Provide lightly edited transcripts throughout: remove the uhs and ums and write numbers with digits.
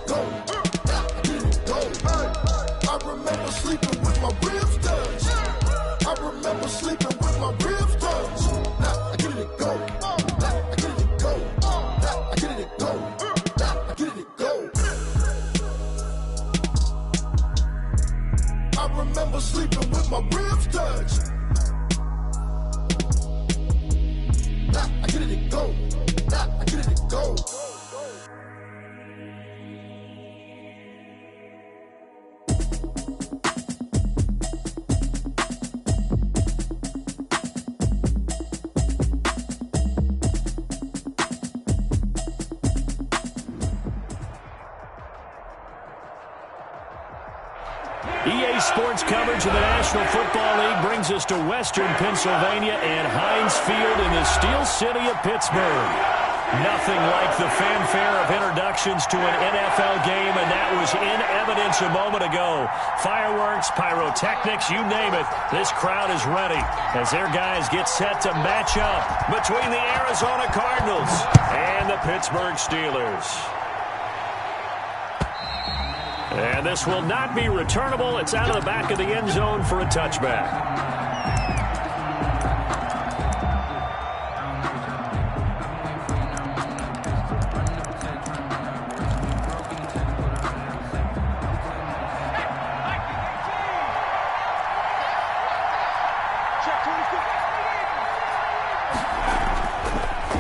go. I get it go. I remember sleeping with my ribs touched. I remember sleeping with my ribs touched. I get it go. I get it go. I get it go. I get it go. I remember sleeping with my ribs touched. I get it go. I get it go. EA Sports coverage of the National Football League brings us to Western Pennsylvania and Heinz Field in the Steel City of Pittsburgh. Nothing like the fanfare of introductions to an NFL game, and that was in evidence a moment ago. Fireworks, pyrotechnics, you name it. This crowd is ready as their guys get set to match up between the Arizona Cardinals and the Pittsburgh Steelers. And this will not be returnable. It's out of the back of the end zone for a touchback.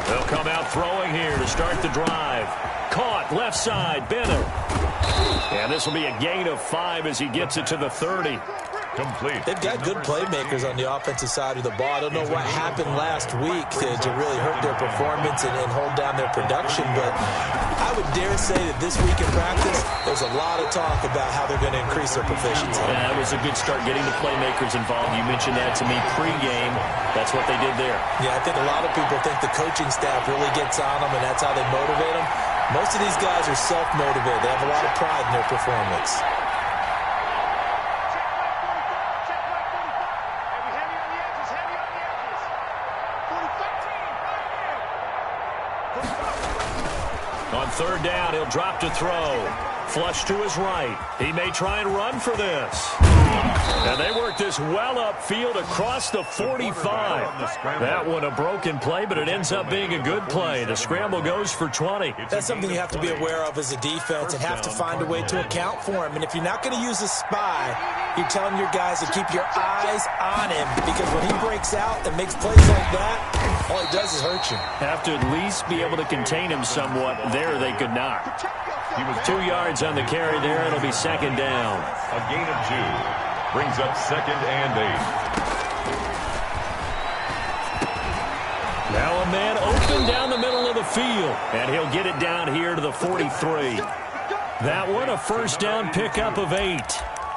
They'll come out throwing here to start the drive. Caught, left side, Bennett. And this will be a gain of 5 as he gets it to the 30. Complete. They've got good playmakers on the offensive side of the ball. I don't know what happened last week to really hurt their performance and hold down their production, but I would dare say that this week in practice, there's a lot of talk about how they're going to increase their proficiency. Yeah, that was a good start getting the playmakers involved. You mentioned that to me pregame. That's what they did there. Yeah, I think a lot of people think the coaching staff really gets on them, and that's how they motivate them. Most of these guys are self-motivated. They have a lot of pride in their performance. On third down, he'll drop to throw. Flush to his right. He may try and run for this. And they work this well upfield across the 45. That one a broken play, but it ends up being a good play. The scramble goes for 20. That's something you have to be aware of as a defense and have to find a way to account for him. And if you're not going to use a spy, you're telling your guys to keep your eyes on him, because when he breaks out and makes plays like that, all he does is hurt you. Have to at least be able to contain him somewhat. There they could not. He was 2 yards on the carry there. It'll be second down. a gain of 2. Brings up 2nd and 8. Now a man open down the middle of the field, and he'll get it down here to the 43. That one a first down pickup of 8.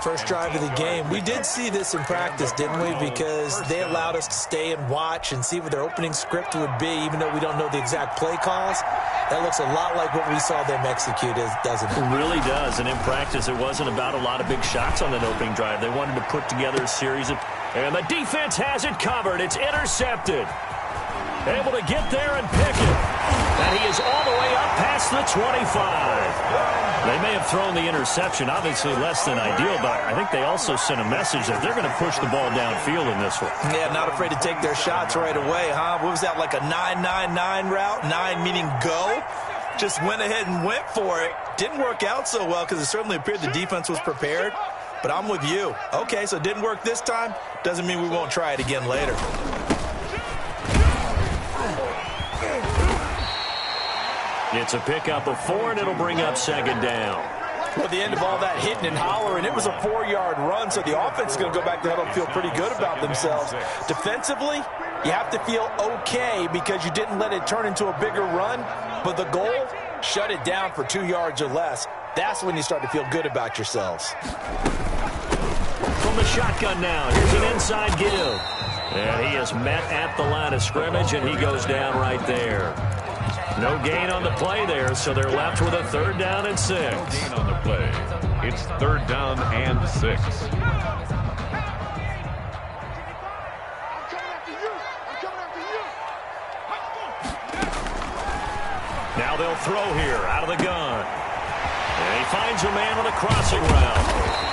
First drive of the game. We did see this in practice, didn't we? Because they allowed us to stay and watch and see what their opening script would be, even though we don't know the exact play calls. That looks a lot like what we saw them execute, doesn't it? It really does, and in practice it wasn't about a lot of big shots on that opening drive. They wanted to put together a series of... And the defense has it covered. It's intercepted. Able to get there and pick it. And he is all the way up past the 25. They may have thrown the interception, obviously less than ideal, but I think they also sent a message that they're going to push the ball downfield in this one. Yeah, not afraid to take their shots right away, huh? What was that, like a 9-9-9 route? 9 meaning go? Just went ahead and went for it. Didn't work out so well because it certainly appeared the defense was prepared. But I'm with you. Okay, so it didn't work this time. Doesn't mean we won't try it again later. It's a pickup of 4, and it'll bring up second down. Well, at the end of all that hitting and hollering, it was a 4-yard run, so the offense is going to go back to huddle and feel pretty good about themselves. Defensively, you have to feel okay because you didn't let it turn into a bigger run, but the goal, shut it down for 2 yards or less. That's when you start to feel good about yourselves. From the shotgun now, here's an inside give. And he is met at the line of scrimmage, and he goes down right there. No gain on the play there, so they're left with a 3rd down and 6. No gain on the play. It's 3rd down and 6. Now they'll throw here out of the gun. And he finds a man on a crossing route.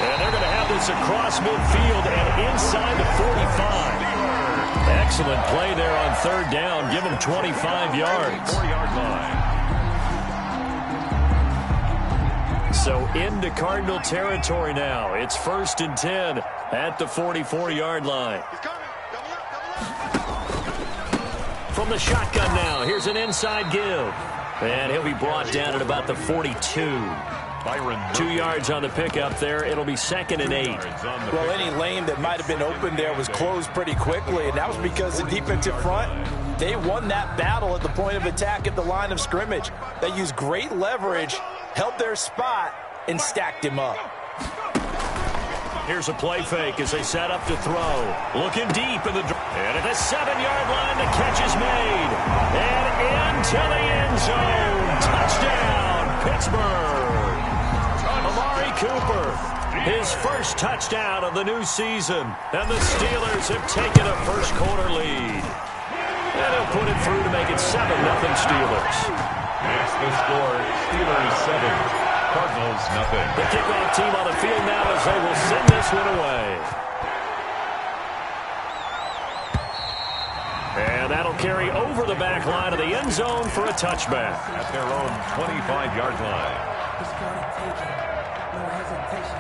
And they're going to have this across midfield and inside the 45. Excellent play there on third down. Give them 25 yards. 4-yard line. So into Cardinal territory now. It's 1st and 10 at the 44-yard line. From the shotgun now, here's an inside give. And he'll be brought down at about the 42. 2 yards on the pickup there. It'll be 2nd and 8. Well, any lane that might have been open there was closed pretty quickly, and that was because the defensive front, they won that battle at the point of attack at the line of scrimmage. They used great leverage, held their spot, and stacked him up. Here's a play fake as they set up to throw. Looking deep in the... And at the 7-yard line, the catch is made. And into the end zone. Touchdown, Pittsburgh. Amari Cooper, his first touchdown of the new season. And the Steelers have taken a first-quarter lead. And he'll put it through to make it 7-0 Steelers. That's the score. Steelers 7. Cardinals nothing. The kickoff team on the field now as they will send this one away. And that'll carry over the back line of the end zone for a touchback. At their own 25-yard line. No hesitation.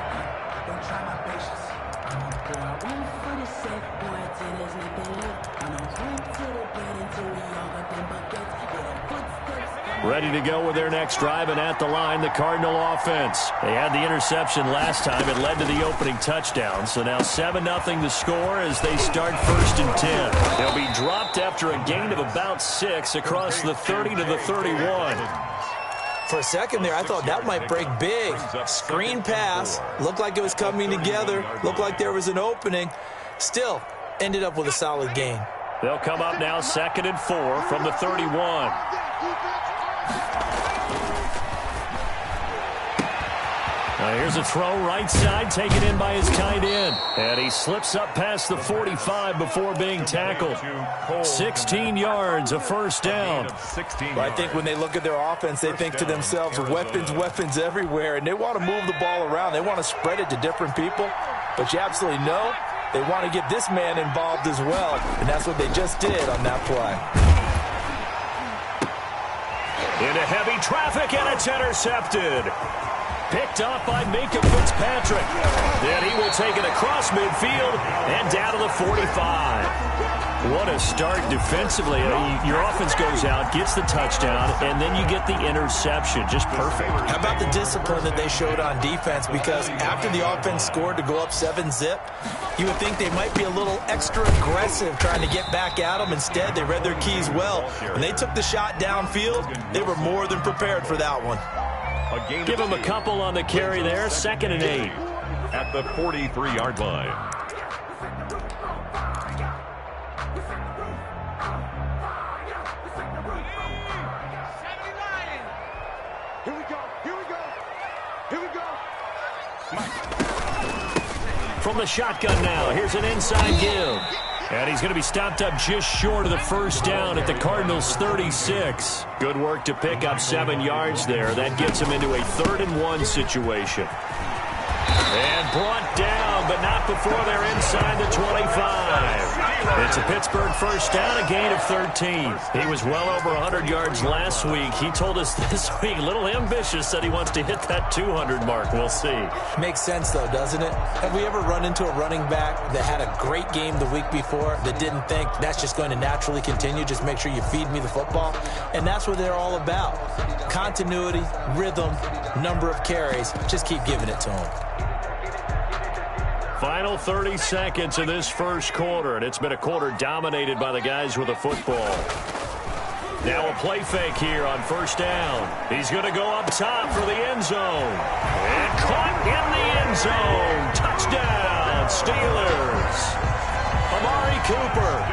Don't try my patience. I'm a boy. 1 for the set, boy, till there's nothing left. I'm a swing to the bed until we all got them buckets. Ready to go with their next drive, and at the line, the Cardinal offense. They had the interception last time. It led to the opening touchdown. So now 7-0 the score as they start 1st and 10. They'll be dropped after a gain of about 6 across the 30 to the 31. For a second there, I thought that might break big. Screen pass. Looked like it was coming together. Looked like there was an opening. Still, ended up with a solid gain. They'll come up now 2nd and 4 from the 31. Here's a throw right side, taken in by his tight end. And he slips up past the 45 before being tackled. 16 yards, a first down. Well, I think when they look at their offense, they think to themselves, weapons everywhere, and they want to move the ball around. They want to spread it to different people. But you absolutely know they want to get this man involved as well, and that's what they just did on that play. Into heavy traffic, and it's intercepted. Picked off by Minka Fitzpatrick. Then he will take it across midfield and down to the 45. What a start defensively. Your offense goes out, gets the touchdown, and then you get the interception. Just perfect. How about the discipline that they showed on defense? Because after the offense scored to go up 7-zip, you would think they might be a little extra aggressive trying to get back at them. Instead, they read their keys well. When they took the shot downfield, they were more than prepared for that one. Give him a couple on the carry there. 2nd and 8. At the 43-yard line. Here we go. From the shotgun now, here's an inside give. And he's going to be stopped up just short of the first down at the Cardinals' 36. Good work to pick up 7 yards there. That gets him into a 3rd and 1 situation. And brought down, but not before they're inside the 25. It's a Pittsburgh first down, a gain of 13. He was well over 100 yards last week. He told us this week, a little ambitious, that he wants to hit that 200 mark. We'll see. Makes sense, though, doesn't it? Have we ever run into a running back that had a great game the week before that didn't think that's just going to naturally continue? Just make sure you feed me the football. And that's what they're all about. Continuity, rhythm, number of carries. Just keep giving it to them. Final 30 seconds of this first quarter, and it's been a quarter dominated by the guys with the football. Now a play fake here on first down. He's going to go up top for the end zone. And caught in the end zone. Touchdown, Steelers. Amari Cooper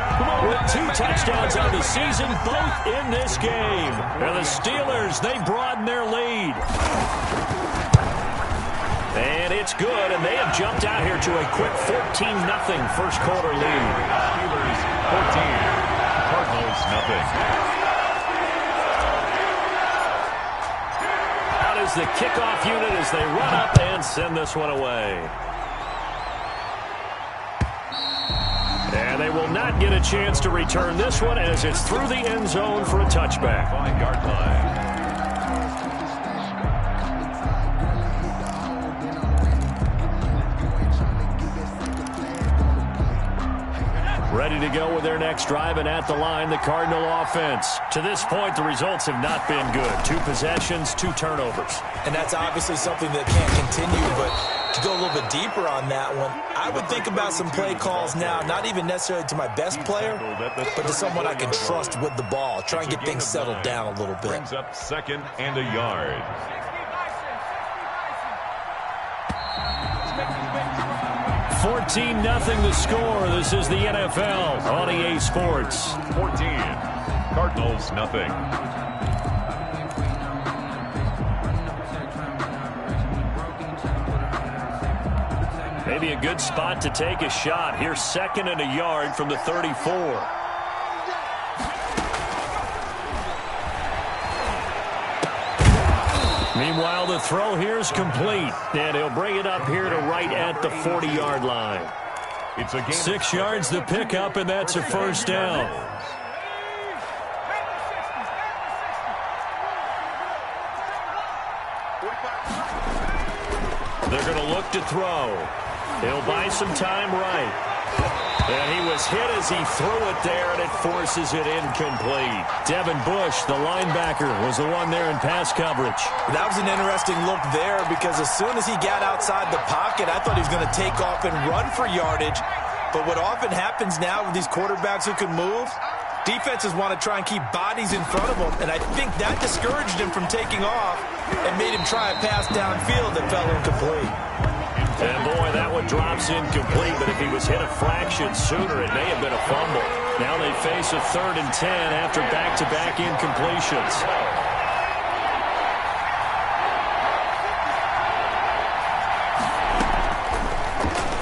with 2 touchdowns on the season, both in this game. And the Steelers, they broaden their lead. And it's good, and they have jumped out here to a quick 14-0 first quarter lead. Steelers 14, Cardinals nothing. Out is the kickoff unit as they run up and send this one away. And they will not get a chance to return this one as it's through the end zone for a touchback. 5-yard line. Ready to go with their next drive, and at the line, the Cardinal offense. To this point, the results have not been good. 2 possessions, 2 turnovers. And that's obviously something that can't continue, but to go a little bit deeper on that one, I would think about some play calls now, not even necessarily to my best player, but to someone I can trust with the ball. Try and get things settled down a little bit. Brings up 2nd and a yard. 14-0 the score. This is the NFL on EA Sports. 14. Cardinals, nothing. Maybe a good spot to take a shot. Here's 2nd and a yard from the 34. Meanwhile, the throw here is complete, and he'll bring it up here to right at the 40-yard line. It's a gain 6 yards the pickup, and that's a first down. They're going to look to throw. He'll buy some time right. And he was hit as he threw it there, and it forces it incomplete. Devin Bush, the linebacker, was the one there in pass coverage. That was an interesting look there because as soon as he got outside the pocket, I thought he was going to take off and run for yardage. But what often happens now with these quarterbacks who can move, defenses want to try and keep bodies in front of them, and I think that discouraged him from taking off and made him try a pass downfield that fell incomplete. And boy, that one drops incomplete, but if he was hit a fraction sooner, it may have been a fumble. Now they face a 3rd and 10 after back-to-back incompletions.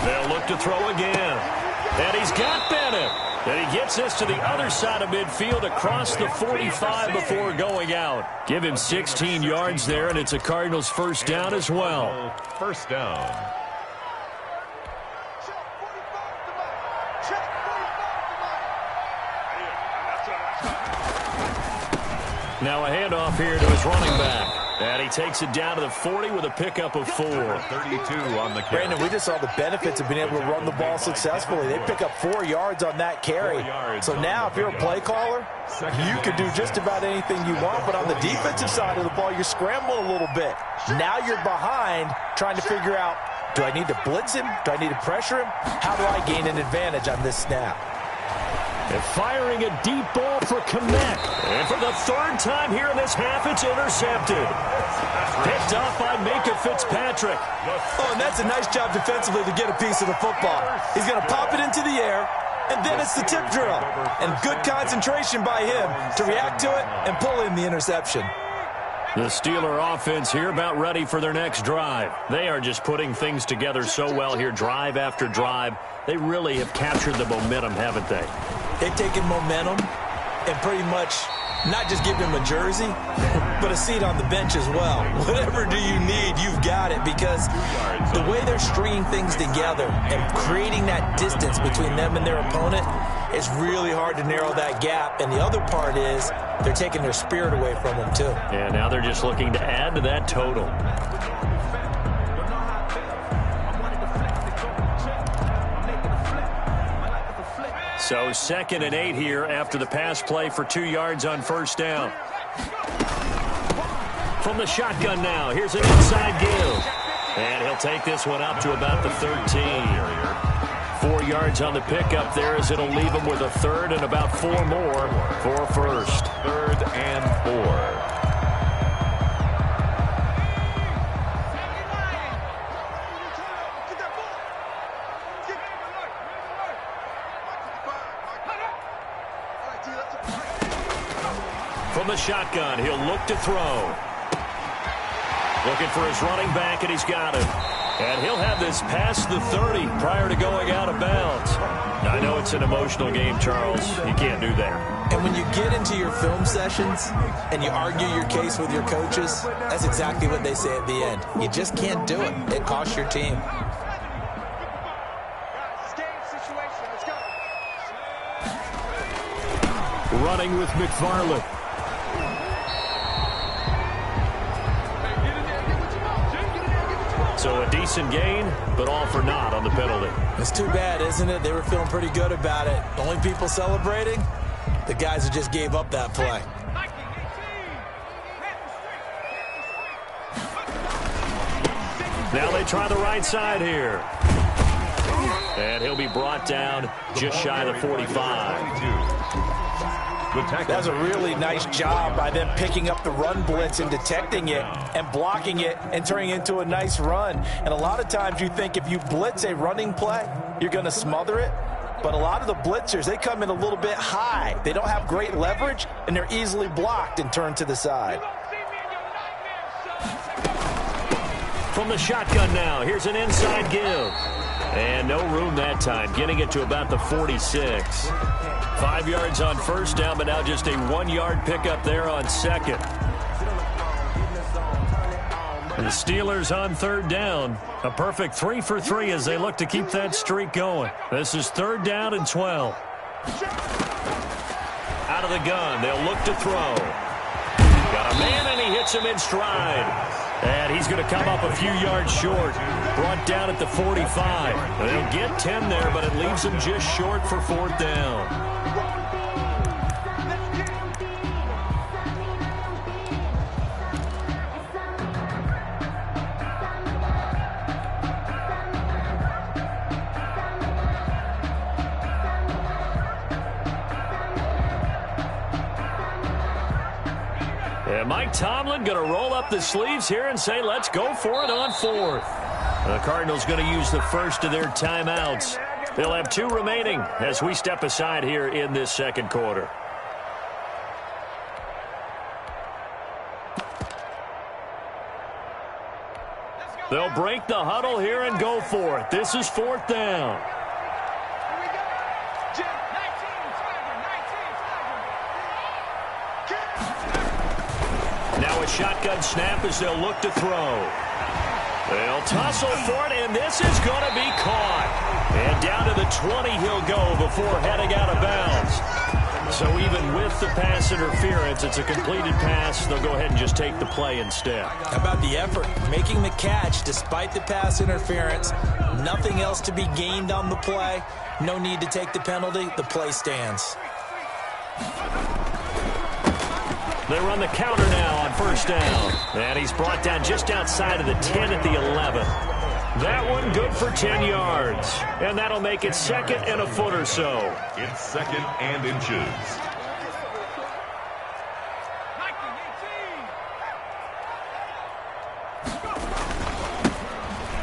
They'll look to throw again. And he's got Bennett. And he gets this to the other side of midfield across the 45 before going out. Give him 16 yards there, and it's a Cardinals first down as well. First down. Now a handoff here to his running back. And he takes it down to the 40 with a pickup of 4. 32 on the carry. Brandon, we just saw the benefits of being able to run the ball successfully. They pick up 4 yards on that carry. So now if you're a play caller, you can do just about anything you want. But on the defensive side of the ball, you're scrambling a little bit. Now you're behind trying to figure out, do I need to blitz him? Do I need to pressure him? How do I gain an advantage on this snap? And firing a deep ball for Kmet. And for the 3rd time here in this half, it's intercepted. Picked off by Minka Fitzpatrick. Oh, and that's a nice job defensively to get a piece of the football. He's going to pop it into the air, and then it's the tip drill. And good concentration by him to react to it and pull in the interception. The Steeler offense here about ready for their next drive. They are just putting things together so well here, drive after drive. They really have captured the momentum, haven't they? They've taken momentum and pretty much not just given him a jersey, but a seat on the bench as well. Whatever do you need, you've got it, because the way they're stringing things together and creating that distance between them and their opponent, it's really hard to narrow that gap. And the other part is they're taking their spirit away from them, too. Yeah, now they're just looking to add to that total. So 2nd and 8 here after the pass play for 2 yards on first down. From the shotgun now, here's an inside give. And he'll take this one up to about the 13. 4 yards on the pickup there as it'll leave him with a 3rd and about 4 more for first. 3rd and 4. From the shotgun, he'll look to throw. Looking for his running back, and he's got him. And he'll have this past the 30 prior to going out of bounds. Now, I know it's an emotional game, Charles. You can't do that. And when you get into your film sessions and you argue your case with your coaches, that's exactly what they say at the end. You just can't do it. It costs your team. Running with McFarland. So a decent gain, but all for naught on the penalty. It's too bad, isn't it? They were feeling pretty good about it. The only people celebrating, the guys who just gave up that play. Now they try the right side here. And he'll be brought down just shy of the 45. That was a really nice job by them picking up the run blitz and detecting it and blocking it and turning it into a nice run. And a lot of times you think if you blitz a running play, you're going to smother it. But a lot of the blitzers, they come in a little bit high. They don't have great leverage, and they're easily blocked and turned to the side. From the shotgun now, here's an inside give. And no room that time, getting it to about the 46. 5 yards on first down, but now just a 1-yard pickup there on second. And the Steelers on third down. A perfect 3 for 3 as they look to keep that streak going. This is 3rd down and 12. Out of the gun, they'll look to throw. Got a man, and he hits him in stride. And he's going to come up a few yards short. Brought down at the 45. They'll get 10 there, but it leaves them just short for 4th down. And Mike Tomlin going to roll up the sleeves here and say, let's go for it on 4th. The Cardinals going to use the first of their timeouts. They'll have 2 remaining as we step aside here in this second quarter. They'll break the huddle here and go for it. This is 4th down. Now a shotgun snap as they'll look to throw. They'll tussle for it, and this is going to be caught. And down to the 20 he'll go before heading out of bounds. So even with the pass interference, it's a completed pass. They'll go ahead and just take the play instead. How about the effort? Making the catch despite the pass interference. Nothing else to be gained on the play. No need to take the penalty. The play stands. They run the counter now on first down. And he's brought down just outside of the 10 at the 11. That one good for 10 yards. And that'll make it 2nd and a foot or so. It's 2nd and inches.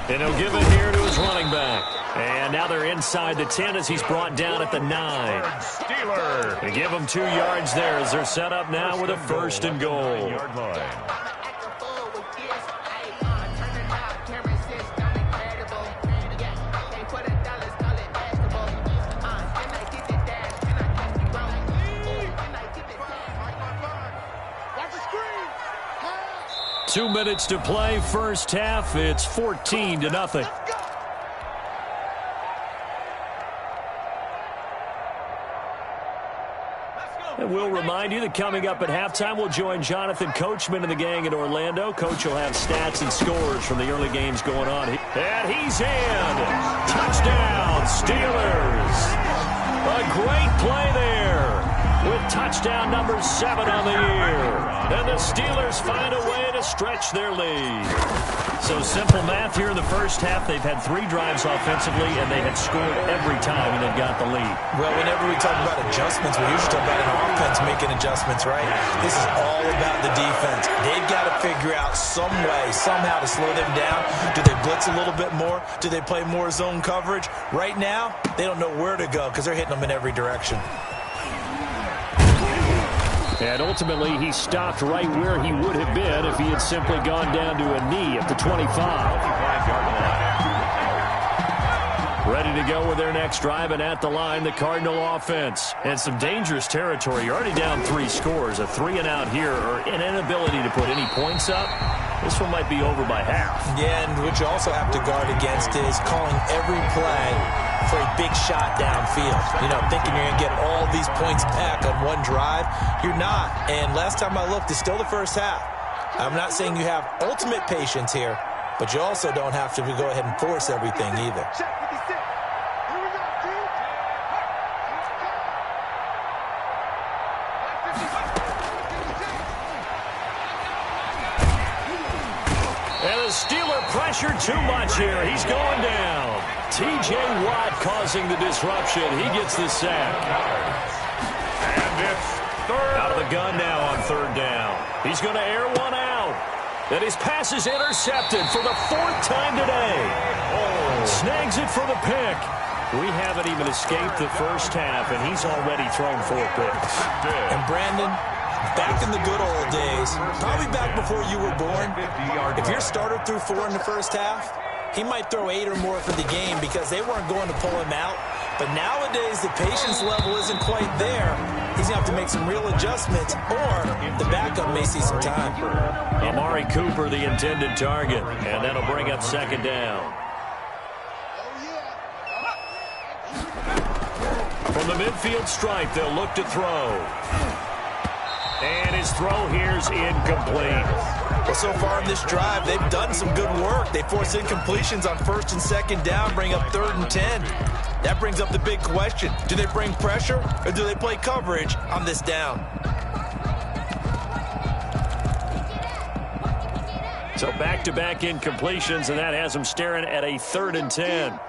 And he'll give it here to his running back. And now they're inside the 10 as he's brought down at the 9. Steeler. They give them 2 yards there as they're set up now with a 1st and goal. Two minutes to play, first half. It's 14-0. And we'll remind you that coming up at halftime, we'll join Jonathan Coachman and the gang in Orlando. Coach will have stats and scores from the early games going on. And he's in. Touchdown, Steelers. A great play there with touchdown number 7 on the year. And the Steelers find a way to stretch their lead. So simple math here in the first half. They've had 3 drives offensively, and they had scored every time and they've got the lead. Well, whenever we talk about adjustments, we usually talk about an offense making adjustments, right? This is all about the defense. They've got to figure out some way, somehow to slow them down. Do they blitz a little bit more? Do they play more zone coverage? Right now, they don't know where to go because they're hitting them in every direction. And ultimately, he stopped right where he would have been if he had simply gone down to a knee at the 25. Ready to go with their next drive, and at the line, the Cardinal offense. And some dangerous territory. You're already down 3 scores. A 3-and-out here, or an inability to put any points up. This one might be over by half. Yeah, and what you also have to guard against is calling every play for a big shot downfield. You know, thinking you're going to get all these points back on one drive. You're not. And last time I looked, it's still the first half. I'm not saying you have ultimate patience here, but you also don't have to go ahead and force everything either. And the Steeler pressure too much here. He's going down. T.J. Watt causing the disruption. He gets the sack. And it's third. Out of the gun now on 3rd down. He's going to air one out. And his pass is intercepted for the 4th time today. Snags it for the pick. We haven't even escaped the first half, and he's already thrown 4 picks. And Brandon, back in the good old days, probably back before you were born, if your starter threw 4 in the first half, he might throw 8 or more for the game because they weren't going to pull him out. But nowadays, the patience level isn't quite there. He's going to have to make some real adjustments, or the backup may see some time. Amari Cooper, the intended target, and that'll bring up 2nd down. From the midfield stripe, they'll look to throw. And his throw here's incomplete. Well, so far in this drive, they've done some good work. They force incompletions on 1st and 2nd down, bring up 3rd and 10. That brings up the big question. Do they bring pressure, or do they play coverage on this down? So back-to-back incompletions, and that has them staring at a 3rd and 10.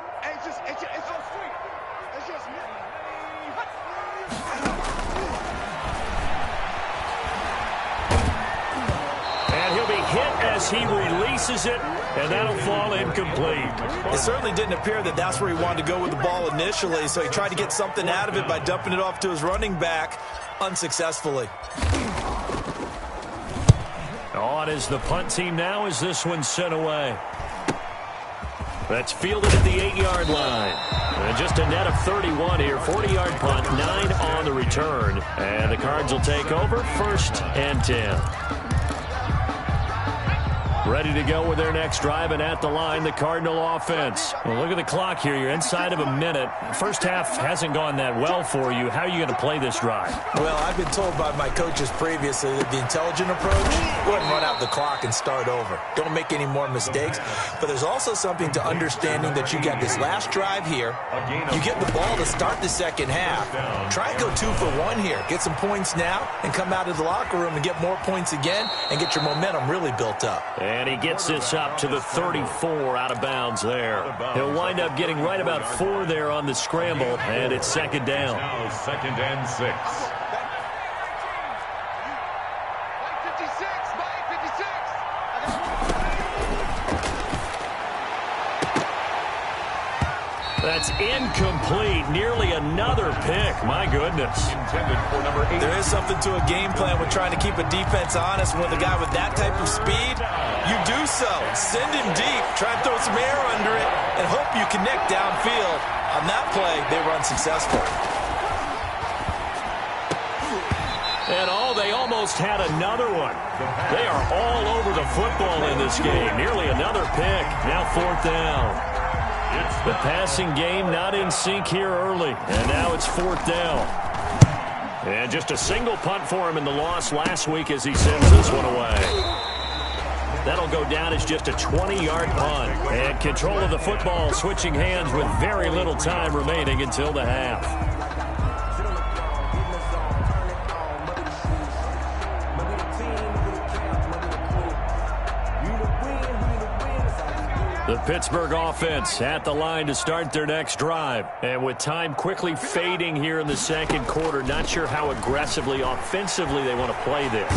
As he releases it, and that'll fall incomplete. It certainly didn't appear that that's where he wanted to go with the ball initially, so he tried to get something out of it by dumping it off to his running back unsuccessfully. On is the punt team now as this one's sent away. That's fielded at the 8-yard line. And just a net of 31 here. 40-yard punt, 9 on the return. And the Cards will take over 1st and 10. Ready to go with their next drive, and at the line, the Cardinal offense. Well, look at the clock here. You're inside of a minute. First half hasn't gone that well for you. How are you going to play this drive? Well, I've been told by my coaches previously that the intelligent approach, go ahead and run out the clock and start over. Don't make any more mistakes. But there's also something to understanding that you got this last drive here. You get the ball to start the second half. Try and go 2 for 1 here. Get some points now and come out of the locker room and get more points again and get your momentum really built up. And he gets this up to the 34 out of bounds there. He'll wind up getting right about 4 there on the scramble, and it's 2nd down. Now 2nd and 6. That's incomplete. Nearly another pick. My goodness. Intended for number 8. There is something to a game plan with trying to keep a defense honest. With a guy with that type of speed, you do so. Send him deep. Try and throw some air under it and hope you connect downfield. On that play, they were unsuccessful. And they almost had another one. They are all over the football in this game. Nearly another pick. Now 4th down. The passing game not in sync here early. And now it's 4th down. And just a single punt for him in the loss last week as he sends this one away. That'll go down as just a 20-yard punt. And control of the football switching hands with very little time remaining until the half. The Pittsburgh offense at the line to start their next drive. And with time quickly fading here in the 2nd quarter, not sure how aggressively, offensively they want to play this.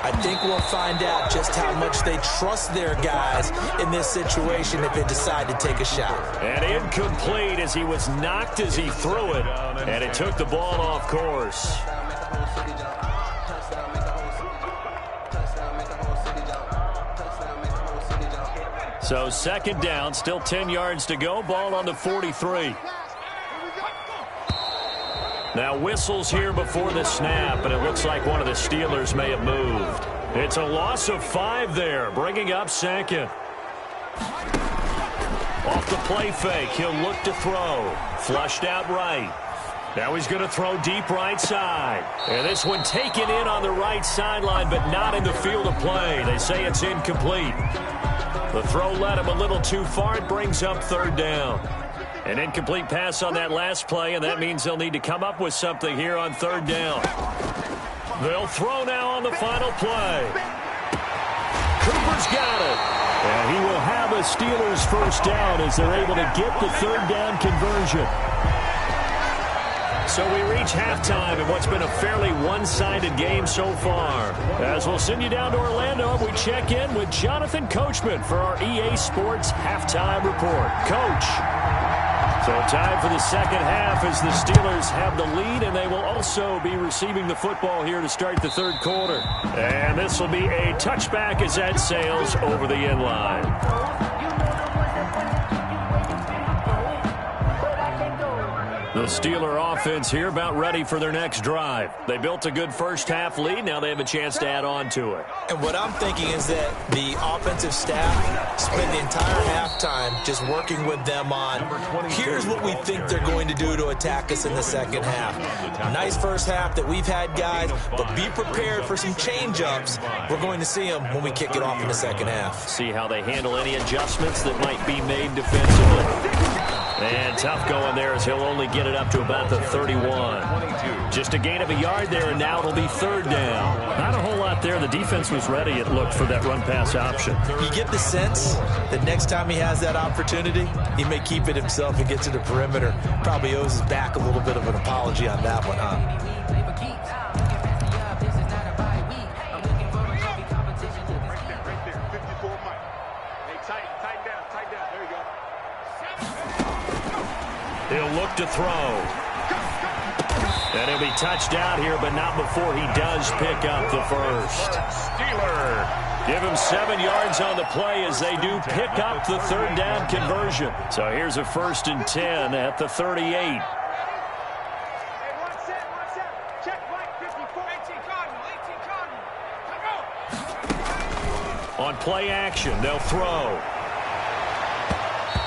I think we'll find out just how much they trust their guys in this situation if they decide to take a shot. And incomplete as he was knocked as he threw it. And it took the ball off course. So second down, still 10 yards to go. Ball on the 43. Now whistles here before the snap, and it looks like one of the Steelers may have moved. It's a loss of 5 there, bringing up second. Off the play fake, he'll look to throw. Flushed out right. Now he's going to throw deep right side. And this one taken in on the right sideline, but not in the field of play. They say it's incomplete. The throw led him a little too far. It brings up third down. An incomplete pass on that last play, and that means they'll need to come up with something here on third down. They'll throw now on the final play. Cooper's got it. And he will have a Steelers first down as they're able to get the third down conversion. So we reach halftime in what's been a fairly one-sided game so far. As we'll send you down to Orlando, we check in with Jonathan Coachman for our EA Sports Halftime Report. Coach. So time for the second half as the Steelers have the lead, and they will also be receiving the football here to start the third quarter. And this will be a touchback as that sails over the end line. The Steeler offense here about ready for their next drive. They built a good first half lead. Now they have a chance to add on to it. And what I'm thinking is that the offensive staff spent the entire halftime just working with them on, here's what we think they're going to do to attack us in the second half. A nice first half that we've had, guys, but be prepared for some change-ups. We're going to see them when we kick it off in the second half. See how they handle any adjustments that might be made defensively. And tough going there as he'll only get it up to about the 31. Just a gain of a yard there, and now it'll be third down. Not a whole lot there. The defense was ready, it looked, for that run-pass option. You get the sense that next time he has that opportunity, he may keep it himself and get to the perimeter. Probably owes his back a little bit of an apology on that one, huh? He'll look to throw. And he'll be touched out here, but not before he does pick up the first. Steeler. Give him 7 yards on the play as they do pick up the third down conversion. So here's a 1st and 10 at the 38. On play action, they'll throw.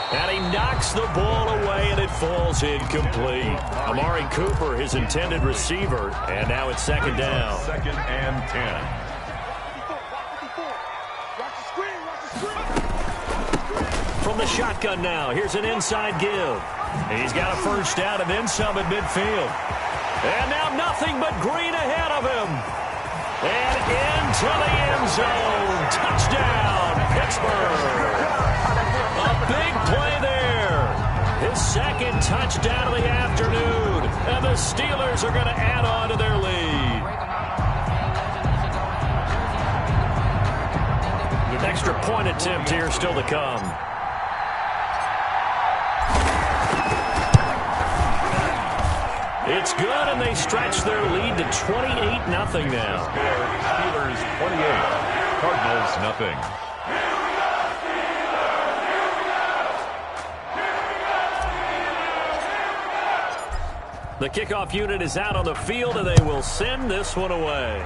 And he knocks the ball away, and it falls incomplete. Amari Cooper, his intended receiver, and now it's second down. 2nd and 10. From the shotgun now, here's an inside give. He's got a first down and then some at midfield. And now nothing but green ahead of him. And into the end zone. Touchdown, Pittsburgh. A big play there. His second touchdown of the afternoon. And the Steelers are going to add on to their lead. An extra point attempt here still to come. It's good, and they stretch their lead to 28-0 now. Steelers 28, Cardinals nothing. The kickoff unit is out on the field, and they will send this one away.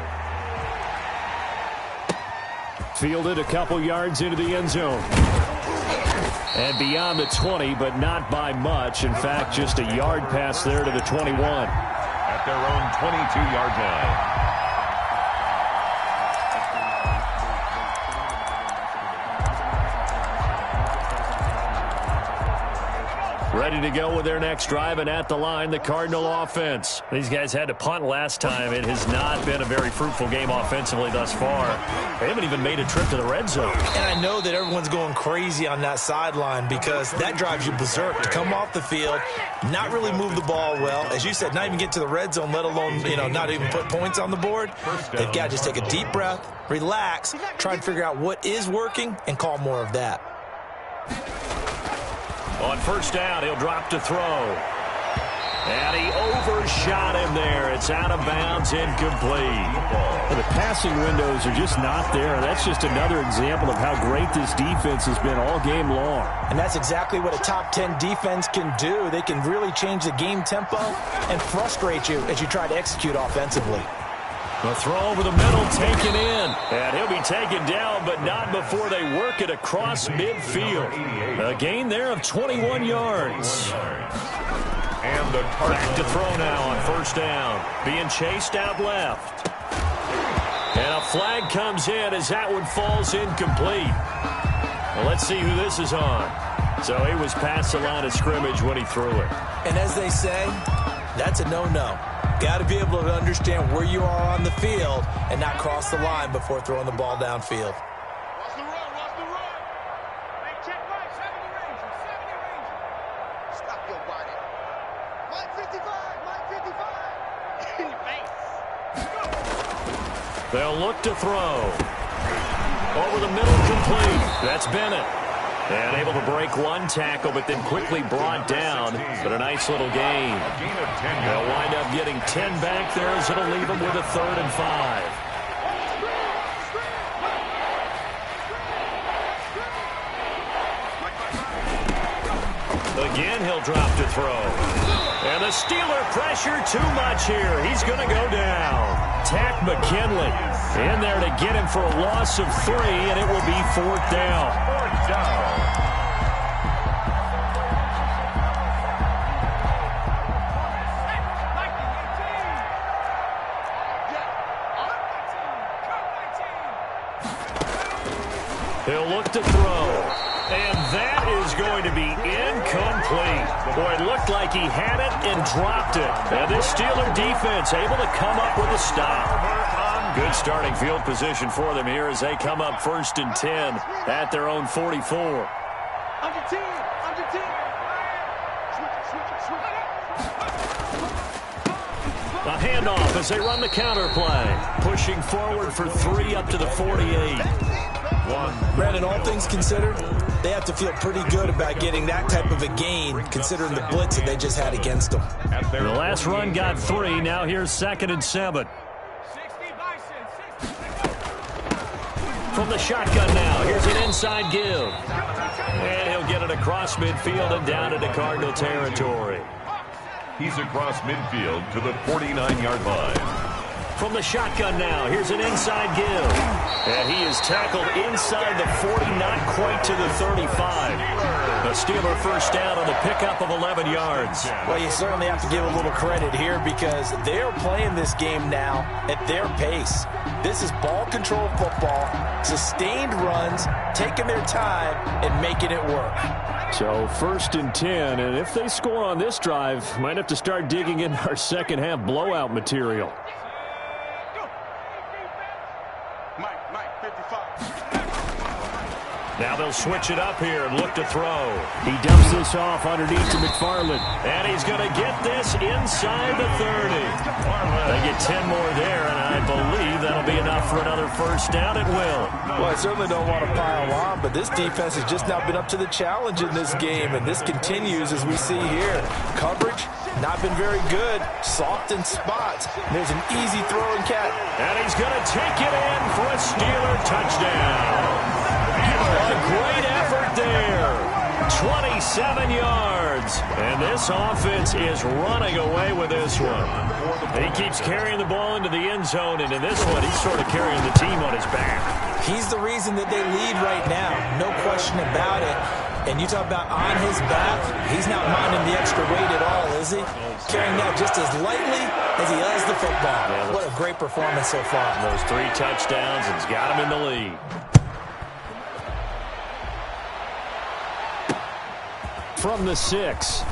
Fielded a couple yards into the end zone. And beyond the 20, but not by much. In fact, just a yard pass there to the 21. At their own 22-yard line. Ready to go with their next drive, and at the line, the Cardinal offense. These guys had to punt last time. It has not been a very fruitful game offensively thus far. They haven't even made a trip to the red zone. And I know that everyone's going crazy on that sideline because that drives you berserk to come off the field, not really move the ball well. As you said, not even get to the red zone, let alone, not even put points on the board. They've got to just take a deep breath, relax, try and figure out what is working, and call more of that. On first down, he'll drop to throw. And he overshot him there. It's out of bounds, incomplete. Well, the passing windows are just not there. That's just another example of how great this defense has been all game long. And that's exactly what a top 10 defense can do. They can really change the game tempo and frustrate you as you try to execute offensively. The throw over the middle taken in. And he'll be taken down, but not before they work it across midfield. A gain there of 21 yards. And the back to throw now on first down. Being chased out left. And a flag comes in as that one falls incomplete. Well, let's see who this is on. So he was past the line of scrimmage when he threw it. And as they say, that's a no-no. Got to be able to understand where you are on the field and not cross the line before throwing the ball downfield. Watch the run, watch the run. Hey, check right, 70 Ranger, 70 Ranger. Stop your body. Mike 55, Mike 55. In your face. They'll look to throw. Over the middle, complete. That's Bennett. And able to break one tackle, but then quickly brought down. But a nice little gain. They'll wind up getting 10 back there as it'll leave them with a 3rd and 5. Again, he'll drop to throw. And the Steeler pressure too much here. He's going to go down. Tack McKinley in there to get him for a loss of 3, and it will be 4th down. 4th down. He'll look to throw. And that is going to be incomplete. Boy, it looked like he had it and dropped it. And this Steeler defense able to come up with a stop. Good starting field position for them here as they come up 1st and 10 at their own 44. Under 10, under 10. A handoff as they run the counter play. Pushing forward for 3 up to the 48. Brandon, all things considered, they have to feel pretty good about getting that type of a gain, considering the blitz that they just had against them. The last run got 3. Now here's 2nd and 7. From the shotgun now, here's an inside give. And he'll get it across midfield and down into Cardinal territory. He's across midfield to the 49-yard line. From the shotgun now, here's an inside give. And he is tackled inside the 40, not quite to the 35. The Steeler first down on the pickup of 11 yards. Well, you certainly have to give a little credit here because they're playing this game now at their pace. This is ball control football, sustained runs, taking their time and making it work. So 1st and 10, and if they score on this drive, might have to start digging in our second half blowout material. Now they'll switch it up here and look to throw. He dumps this off underneath to McFarland. And he's going to get this inside the 30. They get 10 more there, and I believe that'll be enough for another first down. It will. Well, I certainly don't want to pile on, but this defense has just not been up to the challenge in this game, and this continues as we see here. Coverage, not been very good. Soft in spots. There's an easy throw and catch. And he's going to take it in for a Steeler touchdown. A great effort there. 27 yards. And this offense is running away with this one. He keeps carrying the ball into the end zone, and in this one, he's sort of carrying the team on his back. He's the reason that they lead right now. No question about it. And you talk about on his back, he's not minding the extra weight at all, is he? Carrying that just as lightly as he does the football. Yeah, what a great performance so far. Those 3 touchdowns, and he's got him in the lead. From the 6.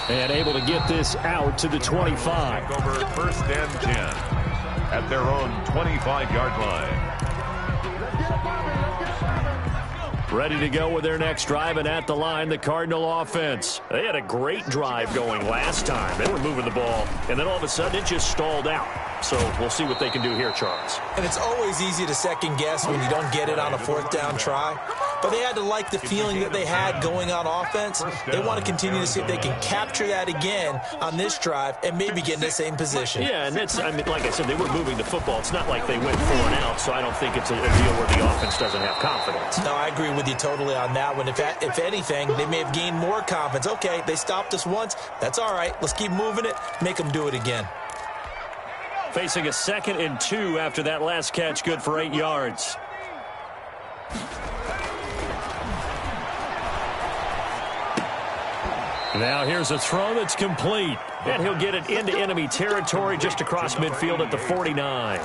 And able to get this out to the 25. Over 1st and 10 at their own 25-yard line. Ready to go with their next drive, and at the line, the Cardinal offense. They had a great drive going last time. They were moving the ball, and then all of a sudden it just stalled out. So we'll see what they can do here, Charles. And it's always easy to second guess when you don't get it on a 4th down try. but they had to like the feeling that they had going on offense. They want to continue to see if they can capture that again on this drive and maybe get in the same position. Yeah, and that's, I mean, like I said, they were moving the football. It's not like they went 4 and out, so I don't think it's a deal where the offense doesn't have confidence. No, I agree with you totally on that one. If anything, they may have gained more confidence. Okay, they stopped us once. That's all right. Let's keep moving it. Make them do it again. Facing a 2nd and 2 after that last catch, good for 8 yards. Now here's a throw that's complete. And he'll get it into enemy territory just across midfield at the 49.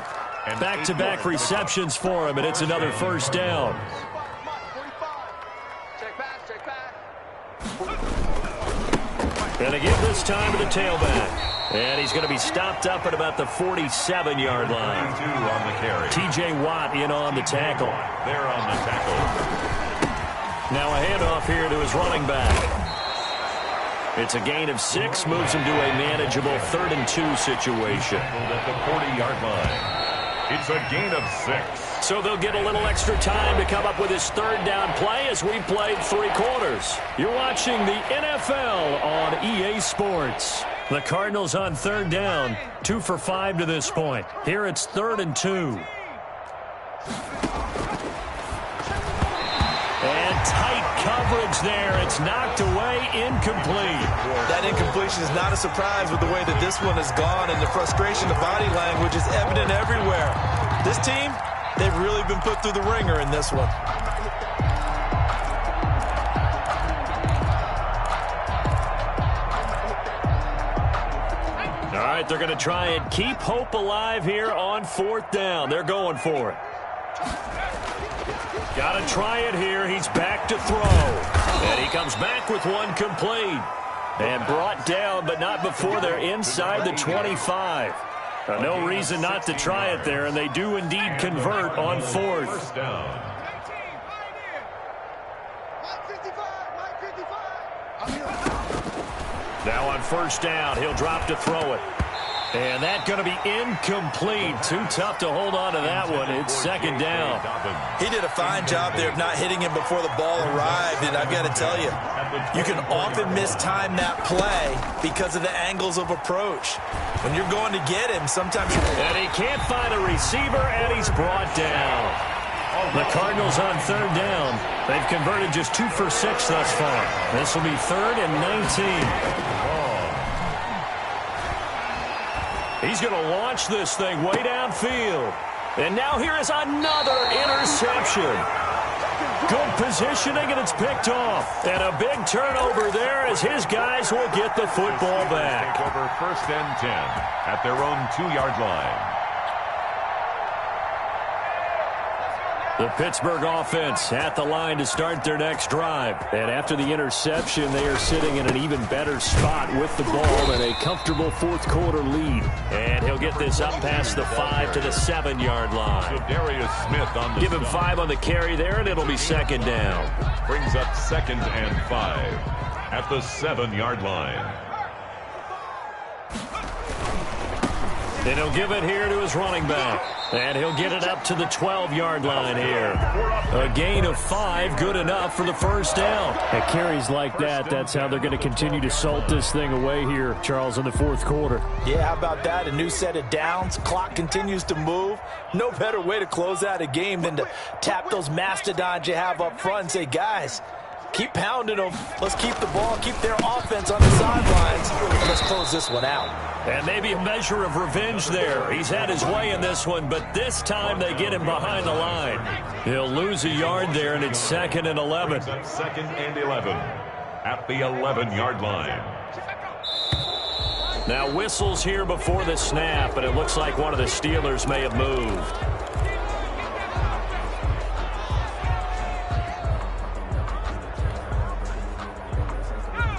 Back-to-back receptions for him, and it's another first down. And again this time to the tailback. And he's going to be stopped up at about the 47-yard line. On the carry. T.J. Watt in on the tackle. They're on the tackle. Now a handoff here to his running back. It's a gain of 6, moves him to a manageable 3rd and 2 situation. At the 40-yard line. It's a gain of 6. So they'll get a little extra time to come up with his 3rd down play as we played 3 quarters. You're watching the NFL on EA Sports. The Cardinals on 3rd down, 2 for 5 to this point. Here it's 3rd and 2. And tight coverage there. It's knocked away, incomplete. That incompletion is not a surprise with the way that this one has gone, and the frustration, the body language is evident everywhere. This team, they've really been put through the ringer in this one. All right, they're going to try and keep hope alive here on 4th down. They're going for it. Got to try it here. He's back to throw. And he comes back with one complete. And brought down, but not before they're inside the 25. No reason not to try it there, and they do indeed convert on 4th. First down. Now on 1st down, he'll drop to throw it. And that's going to be incomplete. Too tough to hold on to that one. It's 2nd down. He did a fine job there of not hitting him before the ball arrived, and I've got to tell you, you can often mistime that play because of the angles of approach. When you're going to get him, sometimes you... And he can't find a receiver, and he's brought down. The Cardinals on 3rd down. They've converted just 2 for 6 thus far. This will be 3rd and 19. He's going to launch this thing way downfield. And now here is another interception. Good positioning, and it's picked off. And a big turnover there as his guys will get the football back. Take over 1st and 10 at their own 2-yard line. The Pittsburgh offense at the line to start their next drive. And after the interception, they are sitting in an even better spot with the ball and a comfortable 4th quarter lead. And he'll get this up past the 5 to the 7-yard line. So Darius Smith on the Give him 5 on the carry there, and it'll be 2nd down. brings up 2nd and 5 at the 7-yard line. And he'll give it here to his running back. And he'll get it up to the 12-yard line here. A gain of 5, good enough for the 1st down. At carries like that, that's how they're going to continue to salt this thing away here, Charles, in the 4th quarter. Yeah, how about that? A new set of downs. Clock continues to move. No better way to close out a game than to tap those mastodons you have up front and say, guys, keep pounding them. Let's keep the ball, keep their offense on the sidelines. Let's close this one out. And maybe a measure of revenge there. He's had his way in this one, but this time they get him behind the line. He'll lose a yard there, and it's 2nd and 11. 2nd and 11 at the 11-yard line. Now whistles here before the snap, and it looks like one of the Steelers may have moved.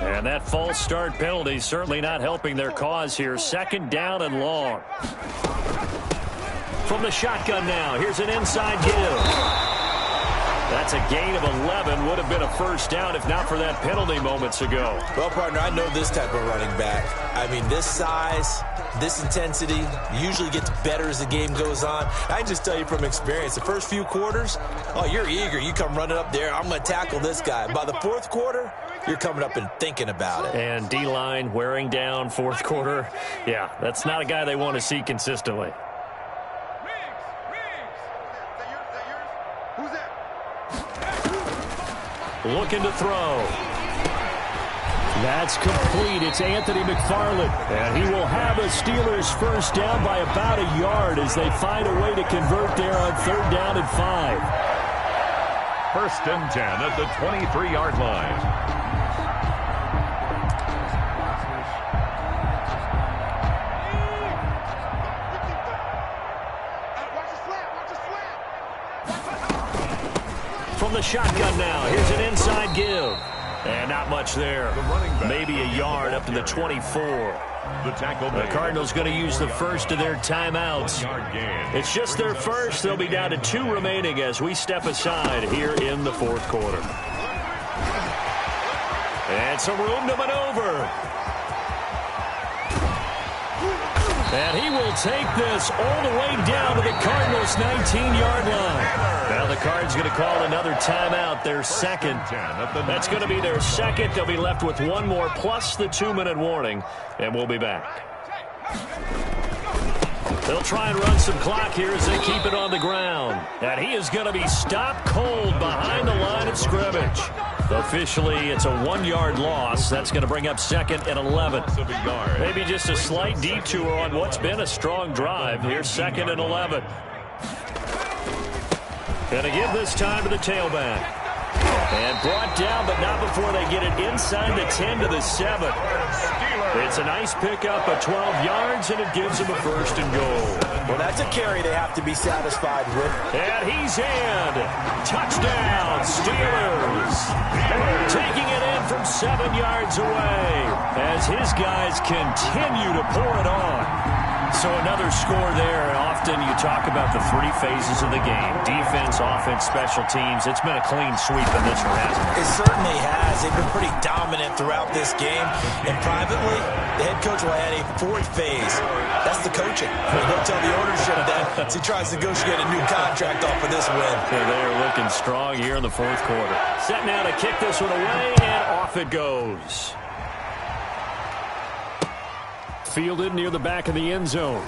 And that false start penalty certainly not helping their cause here. 2nd down and long. From the shotgun now, here's an inside give. That's a gain of 11. Would have been a 1st down if not for that penalty moments ago. Well, partner, I know this type of running back. I mean, this size, This intensity usually gets better as the game goes on. I can just tell you from experience, the first few quarters, oh, you're eager. You come running up there, I'm going to tackle this guy. By the fourth quarter, you're coming up and thinking about it. And D-line wearing down fourth quarter. Yeah, that's not a guy they want to see consistently. Looking to throw. That's complete. It's Anthony McFarland. And he will have a Steelers first down by about a yard as they find a way to convert there on 3rd down and 5. 1st and 10 at the 23-yard line. From the shotgun now, here's an inside give. And not much there. Maybe a yard up to the 24. The Cardinals going to use the first of their timeouts. It's just their first. They'll be down to 2 remaining as we step aside here in the 4th quarter. And some room to maneuver. And he will take this all the way down to the Cardinals' 19-yard line. Now the Cards going to call another timeout, their second. That's going to be their second. They'll be left with one more plus the 2-minute warning, and we'll be back. They'll try and run some clock here as they keep it on the ground. And he is going to be stopped cold behind the line of scrimmage. Officially, it's a 1-yard loss. That's going to bring up 2nd and 11. Maybe just a slight detour on what's been a strong drive. Here's 2nd and 11. Going to give this time to the tailback. And brought down, but not before they get it inside the 10 to the 7. It's a nice pickup of 12 yards, and it gives them a 1st and goal. Well, that's a carry they have to be satisfied with. And he's in. Touchdown, Steelers. Taking it in from 7 yards away as his guys continue to pour it on. So another score there, and often you talk about the 3 phases of the game. Defense, offense, special teams. It's been a clean sweep in this one, hasn't it? It certainly has. They've been pretty dominant throughout this game. And privately, the head coach will add a 4th phase. That's the coaching. He'll tell the ownership that as he tries to negotiate a new contract off of this win. Yeah, they are looking strong here in the 4th quarter. Set now to kick this one away, and off it goes. Fielded near the back of the end zone.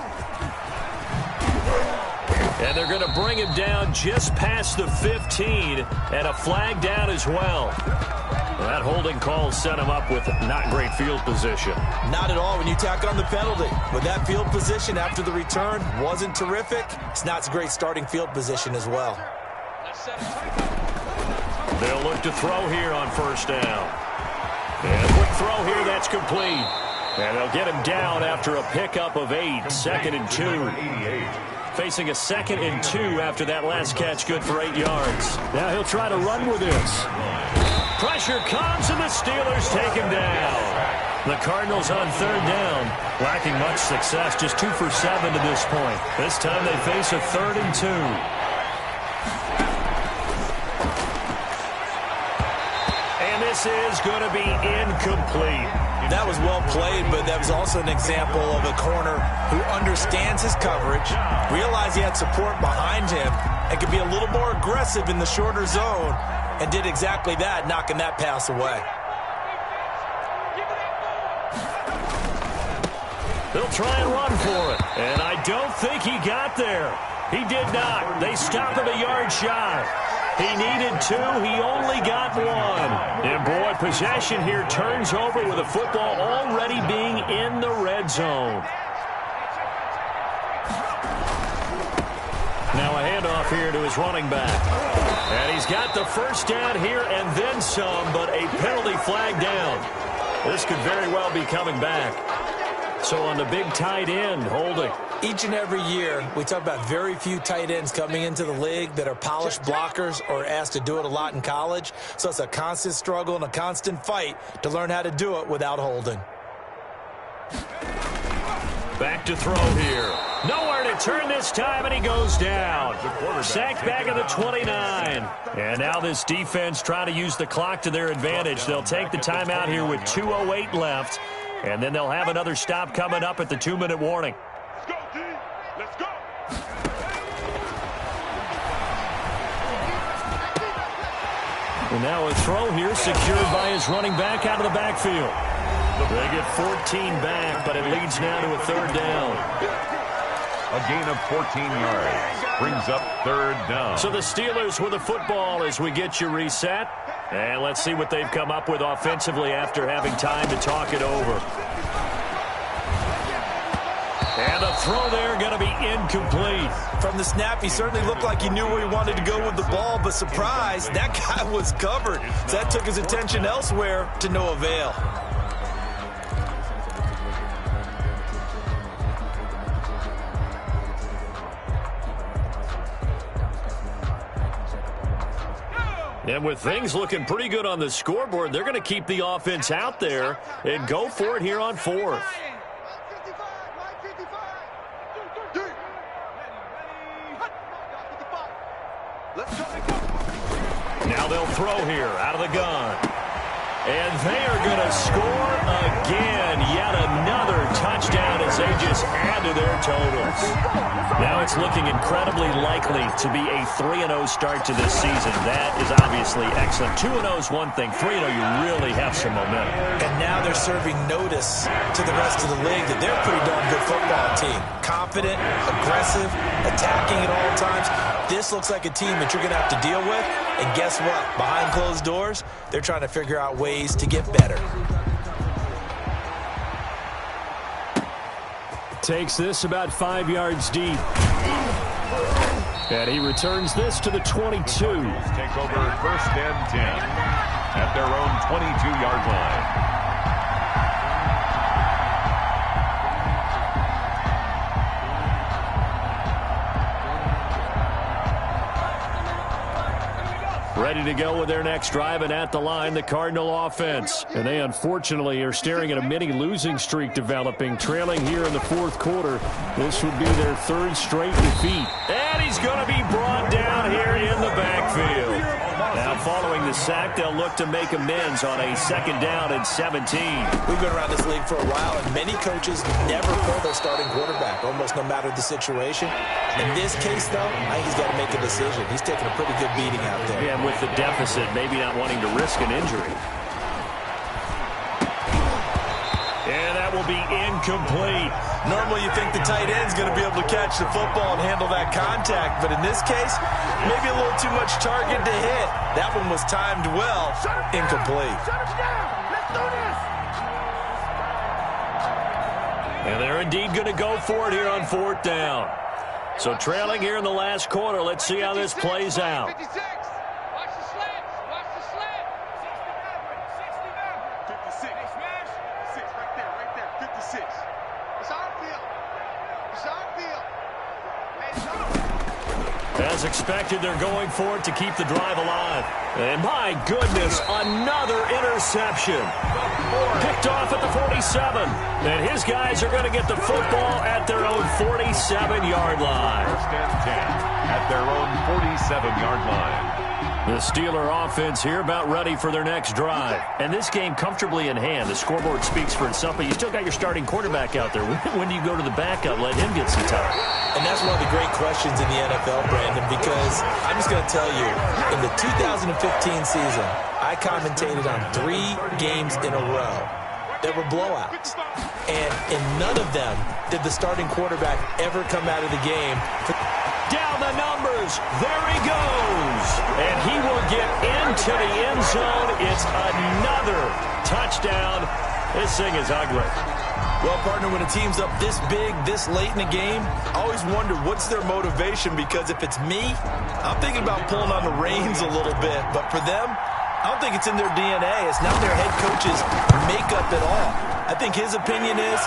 And they're going to bring him down just past the 15, and a flag down as well. That holding call set him up with not great field position. Not at all when you tack on the penalty. With that field position after the return wasn't terrific, it's not a great starting field position as well. They'll look to throw here on 1st down. And a quick throw here, that's complete. And they'll get him down after a pickup of 8, 2nd and 2. Facing a 2nd and 2 after that last catch, good for 8 yards. Now he'll try to run with this. Pressure comes, and the Steelers take him down. The Cardinals on 3rd down, lacking much success, just 2 for 7 to this point. This time they face a 3rd and 2. And this is going to be incomplete. That was well played, but that was also an example of a corner who understands his coverage, realized he had support behind him, and could be a little more aggressive in the shorter zone, and did exactly that, knocking that pass away. They'll try and run for it, and I don't think he got there. He did not. They stopped him a yard shy. He needed 2. He only got 1. And, boy, possession here turns over with the football already being in the red zone. Now a handoff here to his running back. And he's got the first down here and then some, but a penalty flag down. This could very well be coming back. So on the big tight end, holding. Each and every year, we talk about very few tight ends coming into the league that are polished blockers or asked to do it a lot in college. So it's a constant struggle and a constant fight to learn how to do it without holding. Back to throw here. Nowhere to turn this time, and he goes down. Sacked back at the 29. And now this defense trying to use the clock to their advantage. They'll take the timeout here with 2:08 left. And then they'll have another stop coming up at the 2-minute warning. Let's go, D. Let's go. And now a throw here secured by his running back out of the backfield. They get 14 back, but it leads now to a 3rd down. A gain of 14 yards brings up 3rd down. So the Steelers with the football as we get you reset. And let's see what they've come up with offensively after having time to talk it over. And the throw there going to be incomplete. From the snap, he certainly looked like he knew where he wanted to go with the ball, but surprise, that guy was covered. So that took his attention elsewhere to no avail. And with things looking pretty good on the scoreboard, they're going to keep the offense out there and go for it here on 4th. Now they'll throw here out of the gun. And they are going to score again. Yet another touchdown as they just add to their totals. Now it's looking incredibly likely to be a 3-0 start to this season. That is obviously excellent. 2-0 is one thing. 3-0, you really have some momentum. And now they're serving notice to the rest of the league that they're a pretty darn good football team. Confident, aggressive, attacking at all times. This looks like a team that you're going to have to deal with. And guess what? Behind closed doors, they're trying to figure out ways to get better. Takes this about 5 yards deep. And he returns this to the 22. Take over 1st and 10 at their own 22-yard line. Ready to go with their next drive, and at the line, the Cardinal offense. And they unfortunately are staring at a mini losing streak developing, trailing here in the 4th quarter. This would be their 3rd straight defeat. And he's going to be brought down here in the backfield. Now following the sack, they'll look to make amends on a 2nd down and 17. We've been around this league for a while, and many coaches never pull their starting quarterback, almost no matter the situation. In this case, though, I think he's got to make a decision. He's taking a pretty good beating out there. Yeah, and with the deficit, maybe not wanting to risk an injury. And that will be incomplete. Normally you think the tight end's going to be able to catch the football and handle that contact, but in this case, maybe a little too much target to hit. That one was timed well. Incomplete. And they're indeed going to go for it here on 4th down. So trailing here in the last quarter, let's see how this plays out. 56. Watch the slants. Watch the slants. 60 Maverick. 56. 6 right there. 56. It's our field. It's our field. Hey, it's our. As expected, they're going for it to keep the drive alive. And my goodness, another interception. Picked off at the 47. And his guys are going to get the football at their own 47-yard line. 1st and 10 at their own 47-yard line. The Steeler offense here about ready for their next drive. And this game comfortably in hand. The scoreboard speaks for itself, but you still got your starting quarterback out there. When do you go to the backup, let him get some time? And that's one of the great questions in the NFL, Brandon, because I'm just going to tell you, in the 2015 season, I commentated on 3 games in a row that were blowouts. And in none of them did the starting quarterback ever come out of the game. Down the numbers. There he goes. And he will get into the end zone. It's another touchdown. This thing is ugly. Well, partner, when a team's up this big, this late in the game, I always wonder what's their motivation, because if it's me, I'm thinking about pulling on the reins a little bit. But for them, I don't think it's in their DNA. It's not their head coach's makeup at all. I think his opinion is,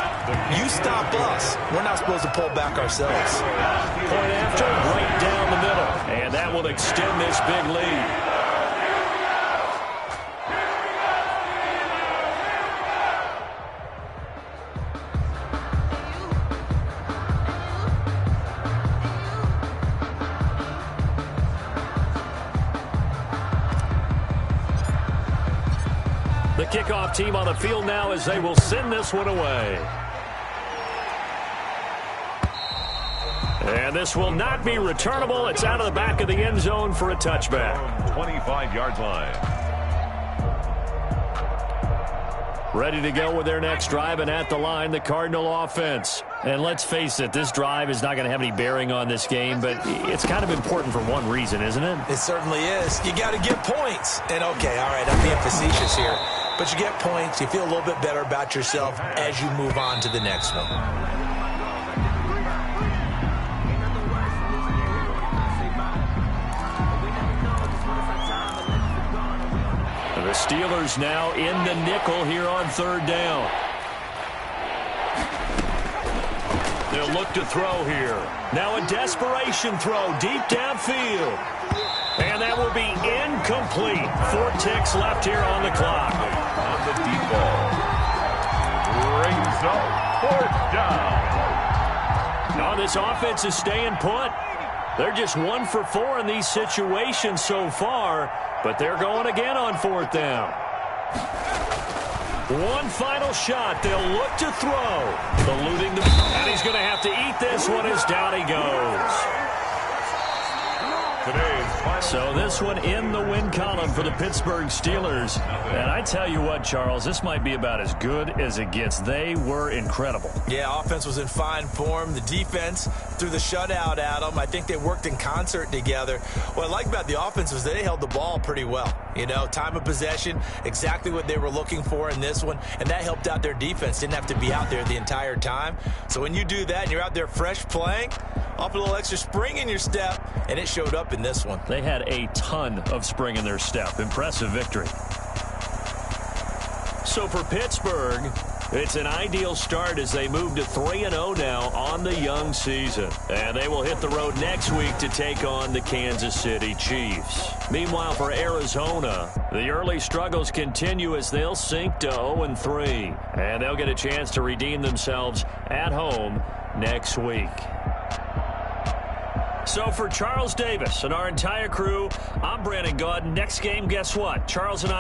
you stop us. We're not supposed to pull back ourselves. Point after, right down the middle. And that will extend this big lead. The kickoff team on the field now as they will send this one away. And this will not be returnable. It's out of the back of the end zone for a touchback. 25-yard line. Ready to go with their next drive, and at the line, the Cardinal offense. And let's face it, this drive is not going to have any bearing on this game, but it's kind of important for one reason, isn't it? It certainly is. You got to get points. And, okay, all right, I'm being facetious here. But you get points, you feel a little bit better about yourself as you move on to the next one. The Steelers now in the nickel here on third down. They'll look to throw here. Now a desperation throw deep downfield. And that will be incomplete. 4 ticks left here on the clock. On the deep ball. Brings up 4th down. Now this offense is staying put. They're just 1 for 4 in these situations so far, but they're going again on 4th down. One final shot. They'll look to throw. Eluding the... And he's going to have to eat this one as down he goes. So this one in the win column for the Pittsburgh Steelers. And I tell you what, Charles, this might be about as good as it gets. They were incredible. Yeah, offense was in fine form. The defense threw the shutout at them. I think they worked in concert together. What I like about the offense was they held the ball pretty well. You know, time of possession, exactly what they were looking for in this one. And that helped out their defense. Didn't have to be out there the entire time. So when you do that and you're out there fresh playing, off a little extra spring in your step, and it showed up in this one. They had a ton of spring in their step. Impressive victory. So for Pittsburgh, it's an ideal start as they move to 3-0 now on the young season. And they will hit the road next week to take on the Kansas City Chiefs. Meanwhile, for Arizona, the early struggles continue as they'll sink to 0-3. And they'll get a chance to redeem themselves at home next week. So for Charles Davis and our entire crew, I'm Brandon Gaudin. Next game, guess what? Charles and I